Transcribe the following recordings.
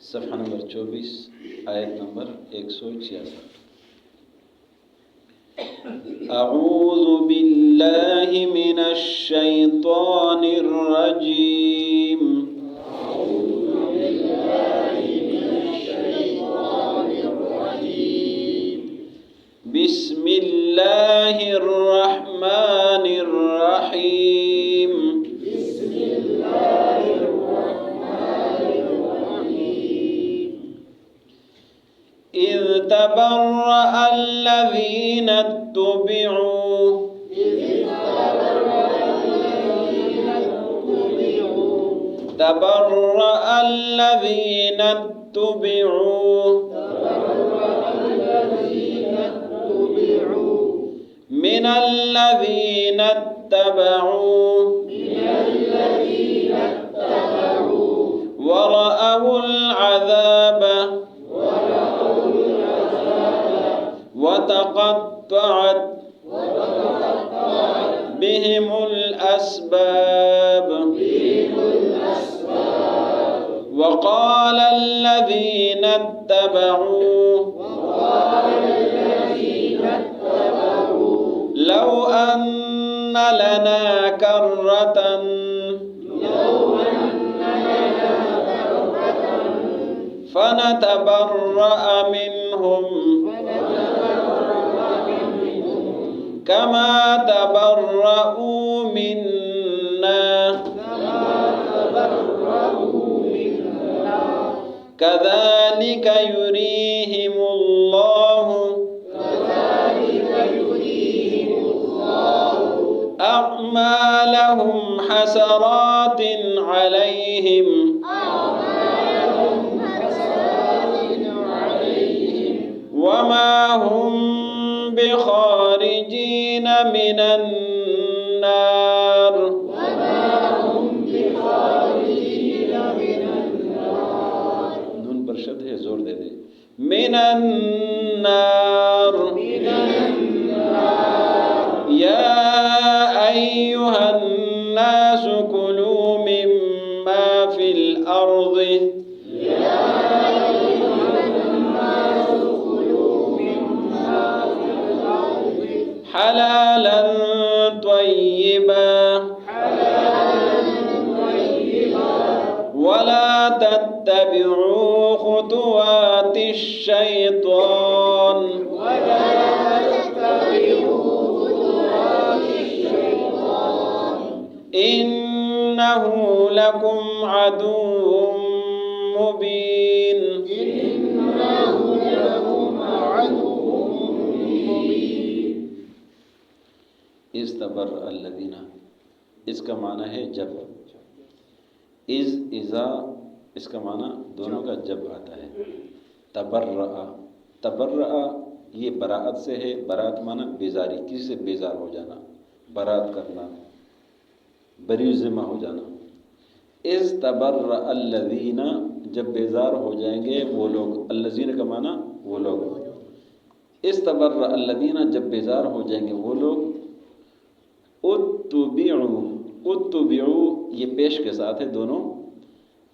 صفحہ نمبر 24 آیت نمبر 166۔ اعوذ باللہ من الشیطان الرجیم بسم اللہ الرحمن الرحیم اذ تبرأ الذین اتبعوا تبرأ الذین اتبعوا من الذین اتبعوا ورأوا العذاب وتقطعت بهم الأسباب وقال الذين اتبعوا لو أن لنا كرة فنتبرأ منهم كما تبرؤوا منا كذلك يريهم الله أعمالهم حسرات عليهم وما هم بخارجين من النار نون پر شد ہے، زور دے دے، من النار یا ایہا الناس کلوا مما فی الارض حلالا طیبا ولا تتبعوا خطوات الشیطان إنه لكم عدو مبين استبرأ الذین، اس کا معنی ہے جب، اذا اس کا معنی دونوں کا جب آتا ہے۔ تبرأ یہ براءت سے ہے، براءت معنی بیزاری، کسی سے بیزار ہو جانا، براءت کرنا، بری ذمہ ہو جانا۔ اذ تبرأ الذین، جب بیزار ہو جائیں گے وہ لوگ، الذین کا معنی وہ لوگ، اذ تبرأ الذین جب بیزار ہو جائیں گے وہ لوگ، اتبعوا یہ پیش کے ساتھ ہے، دونوں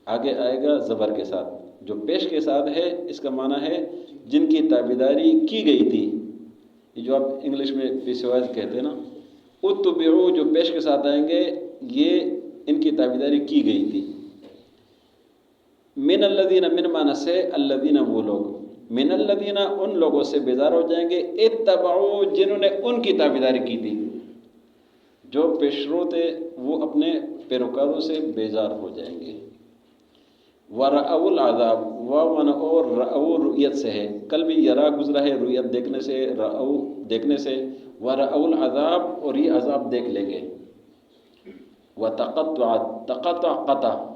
آگے آئے گا زبر کے ساتھ، جو پیش کے ساتھ ہے اس کا معنی ہے جن کی تابعداری کی گئی تھی، یہ جو آپ انگلش میں پیشوائز کہتے ہیں نا، اتبعوا جو پیش کے ساتھ آئیں گے یہ ان کی تابعداری کی گئی تھی۔ من الذین، من معنی سے الذین وہ لوگ، من الذین ان لوگوں سے بیزار ہو جائیں گے، اتبعوا جنہوں نے ان کی تابعداری کی تھی، جو پیشرو تھے وہ اپنے پیروکاروں سے بیزار ہو جائیں گے۔ وَرَأَوُا الْعَذَابَ، وَمَنَ اور رَأَوُا رؤیت سے ہے، کل بھی یرا گزرا ہے رؤیت دیکھنے سے، رأو دیکھنے سے، وَرَأَوُا الْعَذَابَ اور یہ عذاب دیکھ لیں گے۔ وَتَقَطَّعَتْ، تقطع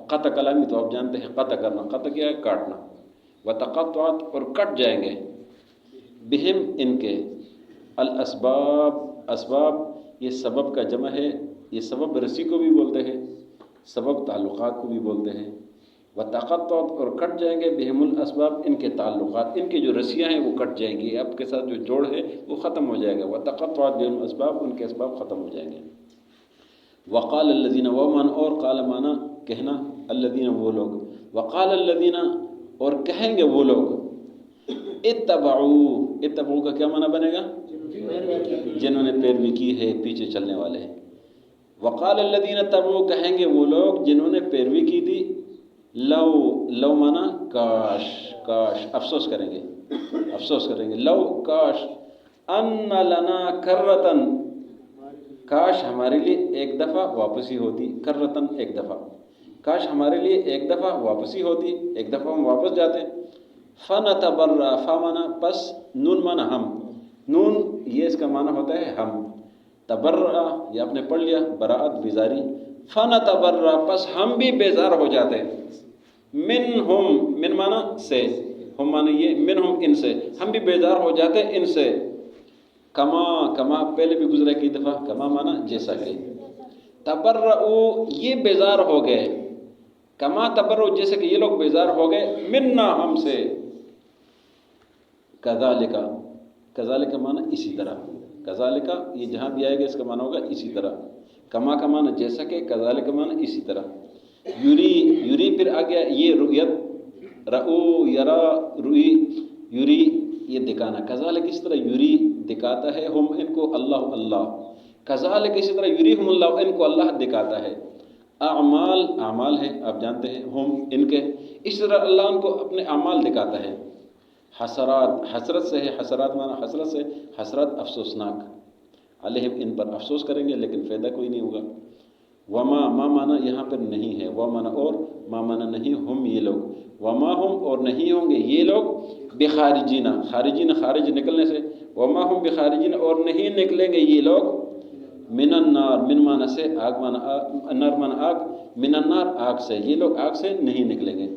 قطع کلامی تو آپ جانتے ہیں، قطع کرنا، قطع کیا ہے کاٹنا، وَتَقَطَّعَتْ اور کٹ جائیں گے، بہم ان کے، الاسباب، اسباب یہ سبب کا جمع ہے، یہ سبب رسی کو بھی بولتے ہیں، سبب تعلقات کو بھی بولتے ہیں۔ وتقطعت اور کٹ جائیں گے، بہم الاسباب ان کے تعلقات، ان کی جو رسیاں ہیں وہ کٹ جائیں گی، آپ کے ساتھ جو جوڑ ہے وہ ختم ہو جائے گا۔ وتقطعت بہم الاسباب ان کے اسباب ختم ہو جائیں گے۔ وقال الذین، ومن اور قال مانا کہنا، الذین وہ لوگ، وقال الذین اور کہیں گے وہ لوگ اتبعو کا کیا معنی بنے گا؟ جنہوں نے پیروی کی ہے، پیچھے چلنے والے ہیں. وقال الذین اتبعوا، کہیں گے وہ لوگ جنہوں نے پیروی کی تھی، لو معنی کاش افسوس کریں گے، لو کاش، ان لنا کرتن، کاش ہمارے لیے ایک دفعہ واپسی ہوتی، کرتن ایک دفعہ، کاش ہمارے لیے ایک دفعہ واپسی ہوتی، ایک دفعہ ہم واپس جاتے. فنتبرأ، فا معنی پس، نون معنی ہم، نون یہ اس کا معنی ہوتا ہے ہم، تبرأ یہ آپ نے پڑھ لیا براءت بیزاری، فنتبرأ پس ہم بھی بیزار ہو جاتے، منہم من معنی سے، ہم معنی یہ منہم ان سے، ہم بھی بیزار ہو جاتے ان سے، کما پہلے بھی گزرا کئی دفعہ، کما معنی جیسا کہ، تبرؤ یہ بیزار ہو گئے، کما تبرؤ جیسے کہ یہ لوگ بیزار ہو گئے، منا ہم سے، کذالک معنی اسی طرح، کذالک یہ جہاں بھی آئے گا اس کا معنی ہوگا اسی طرح، کما کا معنی جیسا کہ، کذالک معنی اسی طرح. یری پھر آ گیا یہ رؤیت، رؤ یرا روئی، یری یہ دکھانا، کذالک اس طرح یری دکھاتا ہے، ہم ان کو اللہ، کذالک اسی طرح یریہم اللہ ان کو اللہ دکھاتا ہے، اعمال ہے آپ جانتے ہیں، ہم ان کے، اس طرح اللہ ان کو اپنے اعمال دکھاتا ہے. حسرت سے ہے، حسرات معنی حسرت سے، حسرت افسوسناک، علیہم ان پر افسوس کریں گے لیکن فائدہ کوئی نہیں ہوگا. وما ما معنی یہاں پر نہیں ہے، و معنی اور، ما معنی نہیں، ہم یہ لوگ، وما ہم اور نہیں ہوں گے یہ لوگ، بخارجین خارج نکلنے سے، وما ہم بخارجین اور نہیں نکلیں گے یہ لوگ، من النار، من معنی سے، آگ معنی النار معنی آگ، من النار آگ سے، یہ لوگ آگ سے نہیں نکلیں گے.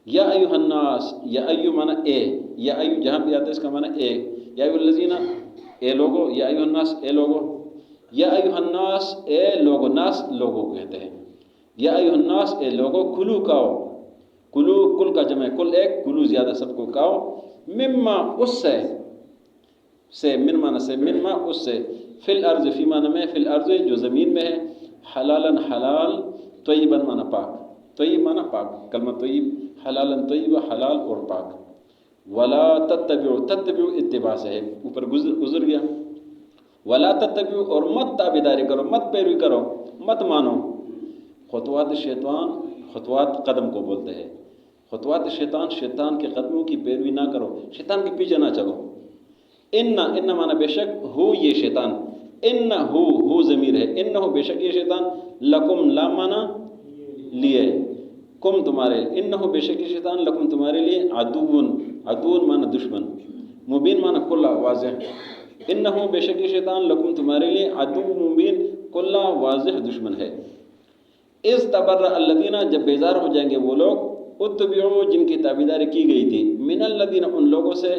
یا ایھا الناس، یا ایو معنی اے، یا ایو جہاں بھی آتا ہے اس کا معنی اے، یا ایھا الذین اے لوگو، یا ایھا الناس اے لوگو، یا ایھا الناس اے لوگو، ناس لوگوں کو کہتے ہیں، یا ایھا الناس اے لوگو، کلو کھاؤ، کلو کل کا جمع ہے، کل ایک، کلو زیادہ، سب کو کھاؤ، مما اس سے من معنی سے، مما اس سے، فی الارض فی معنی میں، فی الارض جو زمین میں ہے، حلالا حلال، طیبا معنی پاک، طیب معنی پاک، کلمہ طیب، حلالا طیب، حلال اور پاک. ولا تتبعوا اتباع سے ہے، اوپر گزر گیا، ولا تتبعوا اور مت تابعداری کرو، مت پیروی کرو، مت مانو، خطوات شیطان، خطوات قدم کو بولتے ہیں، خطوات شیطان کے قدموں کی پیروی نہ کرو، شیطان کے پیچھے نہ چلو. ان معنی بے شک، ہو یہ شیطان، ہو ضمیر ہے، انہو بے شک یہ شیطان، لکم لام معنی لیے، کم تمہارے، انہو بے شک یہ شیطان، لکم تمہارے لیے، عدون معنی دشمن، مبین معنی کھلا واضح، انہو بے شک یہ شیطان، لکم تمہارے لیے، عدو مبین کھلا واضح دشمن ہے. اذ تبرأ الذین جب بیزار ہو جائیں گے وہ لوگ، اتبعوا جن کی تابعداری کی گئی تھی، من الذین ان لوگوں سے،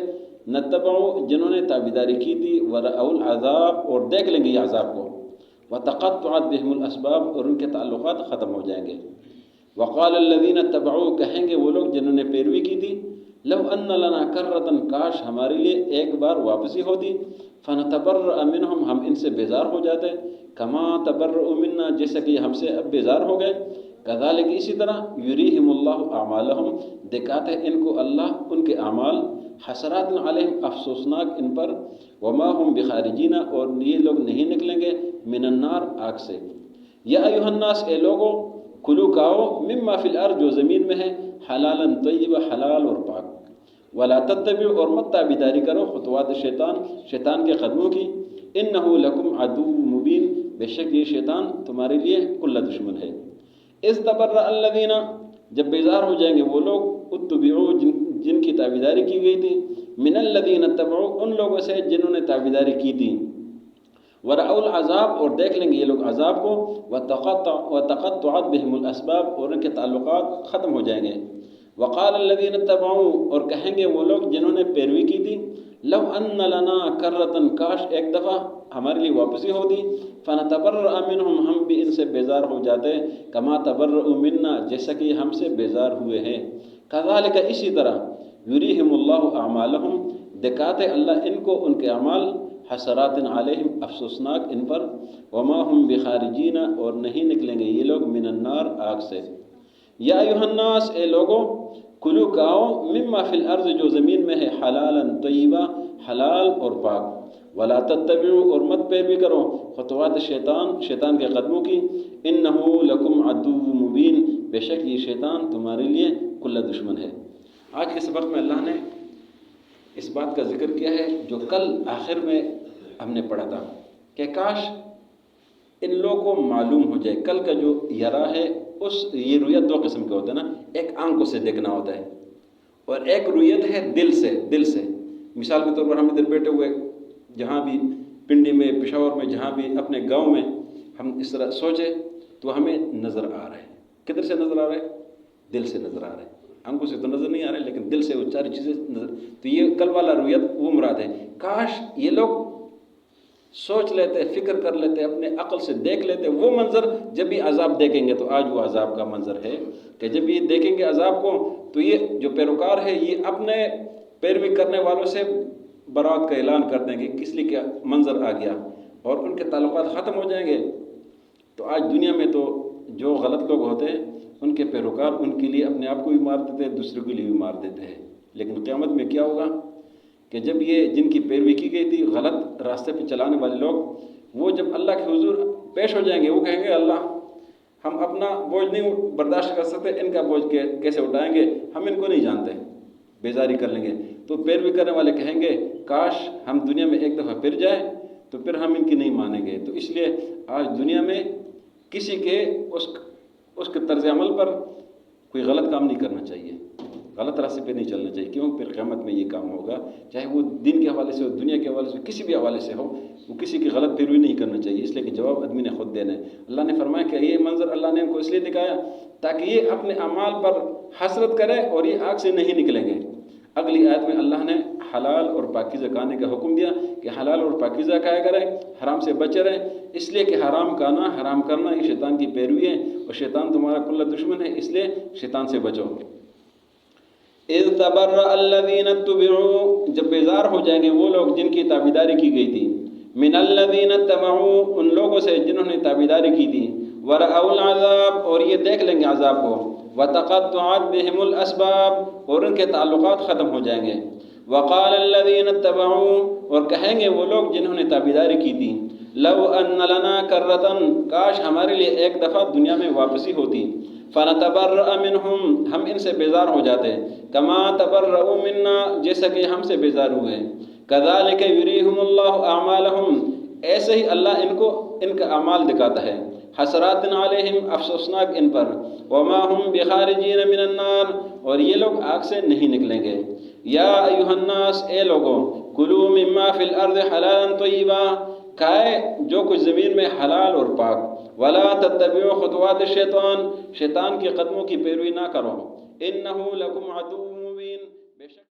نتبعوا جنہوں نے تابعداری کی تھی، ورأوا العذاب اور دیکھ لیں گے یہ عذاب کو، وتقطعت بهم الاسباب اور ان کے تعلقات ختم ہو جائیں گے. وقال الذین اتبعوا کہیں گے وہ لوگ جنہوں نے پیروی کی تھی، لو ان لنا کرۃ کاش ہمارے لیے ایک بار واپسی ہوتی، فنتبرأ منہم ہم ان سے بیزار ہو جاتے، کما تبرؤوا منا جیسا کہ ہم سے اب بیزار ہو گئے، کذالک اسی طرح، یریہم اللہ اعمالہم دکھاتے ان کو اللہ ان کے اعمال، حسرات علیہم افسوسناک ان پر، وما ہم بخارجین اور یہ لوگ نہیں نکلیں گے، من النار آگ سے. یا ایھا الناس اے لوگو، کلو کھاؤ، مما فی الارض جو زمین میں ہے، حلالا طیبا حلال اور پاک، ولا تتبعوا اور مت تابعداری کرو، خطوات شیطان کے قدموں کی، انہو لکم عدو مبین بے شک یہ شیطان تمہارے لیے کھلا دشمن ہے. اذ تبرأ الذین جب بیزار ہو جائیں گے وہ لوگ، اتبعوا جن کی تابعداری کی گئی تھی، من الذین اتبعوا ان لوگوں سے جنہوں نے تابعداری کی تھی، ورأوا العذاب اور دیکھ لیں گے یہ لوگ عذاب کو، وتقطعت بهم الاسباب اور ان کے تعلقات ختم ہو جائیں گے. وقال الذین اتبعوا اور کہیں گے وہ لوگ جنہوں نے پیروی کی تھی، لو ان لنا کرۃ کاش ایک دفعہ ہمارے لیے واپسی ہوتی، فنتبرأ منہم ہم بھی ان سے بیزار ہو جاتے، کما تبرؤوا منا جیسا کہ ہم سے بیزار ہوئے ہیں. کذالک اسی طرح، یریہم اللہ اعمالہم دکھاتے اللہ ان کو ان کے اعمال، حسرات علیہم افسوسناک ان پر، وما ہم بخارجین اور نہیں نکلیں گے یہ لوگ، من النار آگ سے. یا ایھا الناس اے لوگو، کلو کھاؤ مما فی الارض جو زمین میں ہے حلالا طیبا حلال اور پاک، ولا تتبعوا اور مت پیروی کرو خطوات شیطان کے قدموں کی، انہ لکم عدو مبین بے شک یہ شیطان تمہارے لیے کھلا دشمن ہے۔ آج کے سبق میں اللہ نے اس بات کا ذکر کیا ہے جو کل آخر میں ہم نے پڑھا تھا کہ کاش ان لوگوں کو معلوم ہو جائے کل کا جو یرا ہے، یہ رویت دو قسم کے ہوتے ہیں نا، ایک آنکھوں سے دیکھنا ہوتا ہے اور ایک رویت ہے دل سے۔ مثال کے طور پر ہم ادھر بیٹھے ہوئے جہاں بھی پنڈی میں، پشاور میں، جہاں بھی اپنے گاؤں میں ہم اس طرح سوچے تو ہمیں نظر آ رہا ہے۔ کدھر سے نظر آ رہا ہے؟ دل سے نظر آ رہا ہے۔ آنکھوں سے تو نظر نہیں آ رہے لیکن دل سے وہ چار چیزیں نظر، تو یہ کل والا رویت وہ مراد ہے۔ کاش یہ لوگ سوچ لیتے، فکر کر لیتے، اپنے عقل سے دیکھ لیتے وہ منظر جب بھی عذاب دیکھیں گے۔ تو آج وہ عذاب کا منظر ہے کہ جب یہ دیکھیں گے عذاب کو تو یہ جو پیروکار ہے یہ اپنے پیروی کرنے والوں سے برات کا اعلان کر دیں گے کس لیے کیا منظر آ گیا، اور ان کے تعلقات ختم ہو جائیں گے۔ تو آج دنیا میں تو جو غلط لوگ ہوتے ہیں ان کے پیروکار ان کے لیے اپنے آپ کو بھی مار دیتے ہیں، دوسروں کے لیے بھی مار دیتے ہیں، لیکن قیامت میں کیا ہوگا کہ جب یہ جن کی پیروی کی گئی تھی غلط راستے پہ چلانے والے لوگ، وہ جب اللہ کے حضور پیش ہو جائیں گے وہ کہیں گے اللہ ہم اپنا بوجھ نہیں برداشت کر سکتے، ان کا بوجھ کیسے اٹھائیں گے، ہم ان کو نہیں جانتے، بیزاری کر لیں گے۔ تو پیروی کرنے والے کہیں گے کاش ہم دنیا میں ایک دفعہ پھر جائیں تو پھر ہم ان کی نہیں مانیں گے۔ تو اس لیے آج دنیا میں کسی کے اس کے طرز عمل پر کوئی غلط کام نہیں کرنا چاہیے، غلط راستے پہ نہیں چلنا چاہیے، کیوں پھر قیامت میں یہ کام ہوگا، چاہے وہ دین کے حوالے سے ہو، دنیا کے حوالے سے، کسی بھی حوالے سے ہو، وہ کسی کی غلط پیروی نہیں کرنا چاہیے، اس لیے کہ جواب آدمی نے خود دینا ہے۔ اللہ نے فرمایا کہ یہ منظر اللہ نے ان کو اس لیے دکھایا تاکہ یہ اپنے اعمال پر حسرت کرے اور یہ آگ سے نہیں نکلیں گے۔ اگلی آیت میں اللہ نے حلال اور پاکیزہ کھانے کا حکم دیا کہ حلال اور پاکیزہ کھایا کریں، حرام سے بچے رہیں، اس لیے کہ حرام کھانا، حرام کرنا یہ شیطان کی پیروی ہے اور شیطان تمہارا کھلا دشمن ہے، اس لیے شیطان سے بچو۔ اذ تبرأ الذین اتبعوا جب بیزار ہو جائیں گے وہ لوگ جن کی تابعداری کی گئی تھی، من الذین اتبعوا ان لوگوں سے جنہوں نے تابعداری کی تھی، ورأوا العذاب اور یہ دیکھ لیں گے عذاب کو، وتقطعت بهم الاسباب اور ان کے تعلقات ختم ہو جائیں گے، وقال الذین اتبعوا اور کہیں گے وہ لوگ جنہوں نے تابعداری کی تھی، لو ان لنا کرۃ کاش ہمارے لیے ایک دفعہ دنیا میں واپسی ہوتی، فنتبرأ منہم ہم ان سے بیزار ہو جاتے، کما تبرؤوا منا جیسا کہ ہم سے بیزار ہوئے، کذالک یریہم اللہ اعمالہم ایسے ہی اللہ ان کو ان کا اعمال دکھاتا ہے، حسرات علیہم افسوسناک ان پر، وما ہم بخارجین من النار اور یہ لوگ آگ سے نہیں نکلیں گے۔ یا ایھا الناس اے لوگوں، کلوا مما فی الارض حلالا طیبا کھائے جو کچھ زمین میں حلال اور پاک، ولا تتبعوا خطوات الشیطان شیطان کے قدموں کی پیروی نہ کرو، انہ لکم عدو